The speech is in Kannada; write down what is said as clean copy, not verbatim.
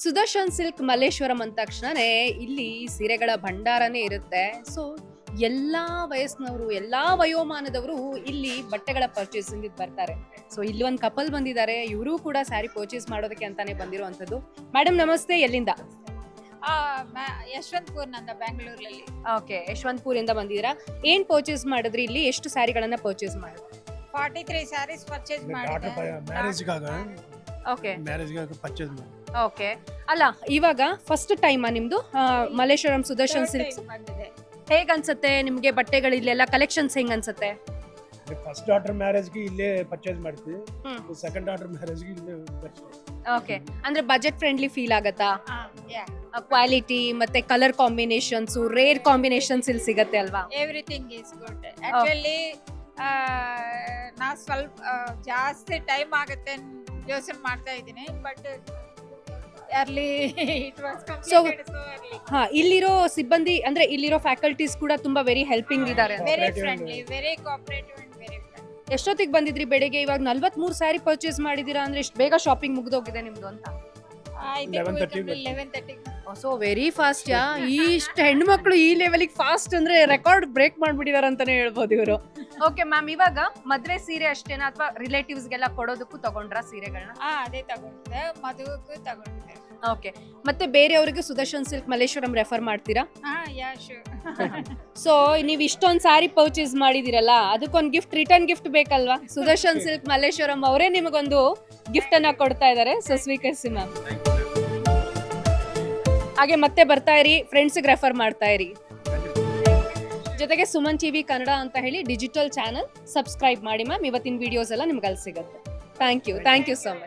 ಸುದರ್ಶನ್ ಸಿಲ್ಕ್ ಮಲ್ಲೇಶ್ವರಂ ಅಂದ ತಕ್ಷಣನೇ ಇಲ್ಲಿ ಸೀರೆಗಳ ಭಂಡಾರನೇ ಇರುತ್ತೆ. ಸೊ ಎಲ್ಲಾ ವಯಸ್ಸಿನವರು ಎಲ್ಲಾ ವಯೋಮಾನದವರು ಇಲ್ಲಿ ಬಟ್ಟೆಗಳ ಪರ್ಚೇಸಿಂಗ್ ಬರ್ತಾರೆ. ಸೊ ಇಲ್ಲಿ ಒಂದು ಕಪಲ್ ಬಂದಿದ್ದಾರೆ, ಇವರು ಕೂಡ ಸ್ಯಾರಿ ಪರ್ಚೇಸ್ ಮಾಡೋದಕ್ಕೆ ಅಂತಾನೆ ಬಂದಿರುವಂತದ್ದು. ಮೇಡಮ್ ನಮಸ್ತೆ, ಎಲ್ಲಿಂದ? ಯಶವಂತಪುರ್ ನಂದ ಬೆಂಗಳೂರಲ್ಲಿ. ಓಕೆ, ಯಶವಂತಪುರಿಂದ ಬಂದಿದ್ದೀರಾ. ಏನ್ ಪರ್ಚೇಸ್ ಮಾಡಿದ್ರಿ? ಇಲ್ಲಿ ಎಷ್ಟು ಸ್ಯಾರಿಗಳನ್ನ ಪರ್ಚೇಸ್ ಮಾಡಿದ್ರಿ? 43 ಸ್ಯಾರೀಸ್ ಪರ್ಚೇಸ್ ಮಾಡಿದೆ. ಓಕೆ ಪರ್ಚೇಸ್ ಮಾಡಿ. ಓಕೆ, ಅಲ್ಲ ಇವಾಗ ಫಸ್ಟ್ ಟೈಮಾ ನಿಮ್ದು ಮಲ್ಲೇಶ್ವರಂ ಸುದರ್ಶನ್ ಸಿಲ್ಕ್ಸ್? ಬಂದಿದೆ. ಹೇಗ್ ಅನ್ಸುತ್ತೆ ನಿಮ್ಗೆ ಬಟ್ಟೆಗಳು ಇಲ್ಲೆಲ್ಲ ಕಲೆಕ್ಷನ್ಸ್ ಹೆಂಗ್ ಅನ್ಸುತ್ತೆ? ಫಸ್ಟ್ ಡಾಟರ್ ಮ್ಯಾರೇಜ್ ಗೆ ಇಲ್ಲೇ ಪರ್ಚೇಸ್ ಮಾಡ್ತೀವಿ, ಹ್ಮ್. ಸೆಕೆಂಡ್ ಡಾಟರ್ ಮ್ಯಾರೇಜ್ ಗೆ ಇಲ್ಲೇ purchase. ಓಕೆ, ಅಂದ್ರೆ ಬಜೆಟ್ ಫ್ರೆಂಡ್ಲಿ ಫೀಲ್ ಆಗತ್ತಾ? Yeah, ಕ್ವಾಲಿಟಿ ಮತ್ತೆ ಕಲರ್ ಕಾಂಬಿನೇಷನ್ಸ್, ರೇರ್ ಕಾಂಬಿನೇಷನ್ಸ್ ಇಲ್ಲಿ ಸಿಗತ್ತೆ ಅಲ್ವಾ? everything is good. Actually, ನಾ ಸ್ವಲ್ಪ ಜಾಸ್ತಿ ಟೈಮ್ ಆಗುತ್ತೆ ಯೋಚನೆ ಮಾಡ್ತಾ ಇದ್ದೀನಿ, but early it was completed so early. ಹಾ, ಇಲ್ಲಿರೋ ಸಿಬ್ಬಂದಿ ಅಂದ್ರೆ ಇಲ್ಲಿರೋ ಫ್ಯಾಕಲ್ಟೀಸ್ ಕೂಡ ತುಂಬಾ ವೆರಿ ಹೆಲ್ಪಿಂಗ್ ಇದ್ದಾರೆ. Very friendly, very cooperative and very friendly. ಎಷ್ಟೊತ್ತಿಗೆ ಬಂದಿದ್ರಿ ಬೆಳಿಗ್ಗೆ? ಇವಾಗ 43 ಸ್ಯಾರಿ ಪರ್ಚೇಸ್ ಮಾಡಿದೀರಾ ಅಂದ್ರೆ ಇಷ್ಟು ಬೇಗ ಶಾಪಿಂಗ್ ಮುಗ್ದೋಗಿದೆ ನಿಮ್ದು ಅಂತ. 11:30. ಸೊ ವೆರಿ ಫಾಸ್ಟ್ ಯಾ. ಇಷ್ಟು ಹೆಣ್ಮಕ್ಳು ಈ ಲೆವೆಲಿಗೆ ಫಾಸ್ಟ್ ಅಂದ್ರೆ ರೆಕಾರ್ಡ್ ಬ್ರೇಕ್ ಮಾಡ್ಬಿಟ್ಟಿದಾರೆ ಅಂತಾನೆ ಹೇಳ್ಬೋದು ಇವರು. ಓಕೆ ಮ್ಯಾಮ್, ಇವಾಗ ಮದ್ವೆ ಸೀರೆ ಅಷ್ಟೇನಾ ಅಥವಾ ರಿಲೇಟಿವ್ಸ್ ಗೆಲ್ಲ ಕೊಡೋದಕ್ಕೂ ತಗೊಂಡ್ರಾ ಸೀರೆಗಳನ್ನ? ಅದೇ ತಗೊಂಡಿದ್ದೆ, ಮದುವೆಗೂ ತಗೊಂಡಿದ್ದೆ. ಓಕೆ, ಮತ್ತೆ ಬೇರೆಯವರಿಗೆ ಸುದರ್ಶನ್ ಸಿಲ್ಕ್ ಮಲ್ಲೇಶ್ವರಂ ರೆಫರ್ ಮಾಡ್ತೀರಾ? ಯಾ ಶೂರ್. ಸೊ ನೀವು ಇಷ್ಟೊಂದು ಸ್ಯಾರಿ ಪರ್ಚೇಸ್ ಮಾಡಿದಿರಲ್ಲ, ಅದಕ್ಕೊಂದು ಗಿಫ್ಟ್, ರಿಟರ್ನ್ ಗಿಫ್ಟ್ ಬೇಕಲ್ವಾ? ಸುದರ್ಶನ್ ಸಿಲ್ಕ್ ಮಲ್ಲೇಶ್ವರಂ ಅವರೇ ನಿಮಗೊಂದು ಗಿಫ್ಟ್ ಅನ್ನ ಕೊಡ್ತಾ ಇದ್ದಾರೆ. ಸೊ ಸ್ವೀಕರಿಸಿ ಮ್ಯಾಮ್. ಹಾಗೆ ಮತ್ತೆ ಬರ್ತಾ ಇರಿ, ಫ್ರೆಂಡ್ಸ್ಗೆ ರೆಫರ್ ಮಾಡ್ತಾ ಇರಿ. ಜೊತೆಗೆ ಸುಮನ್ ಟಿವಿ ಕನ್ನಡ ಅಂತ ಹೇಳಿ ಡಿಜಿಟಲ್ ಚಾನಲ್ ಸಬ್ಸ್ಕ್ರೈಬ್ ಮಾಡಿ ಮ್ಯಾಮ್. ಇವತ್ತಿನ ವಿಡಿಯೋಸ್ ಎಲ್ಲ ನಿಮ್ಗೆ ಅಲ್ಲಿ ಸಿಗುತ್ತೆ. Thank you so much.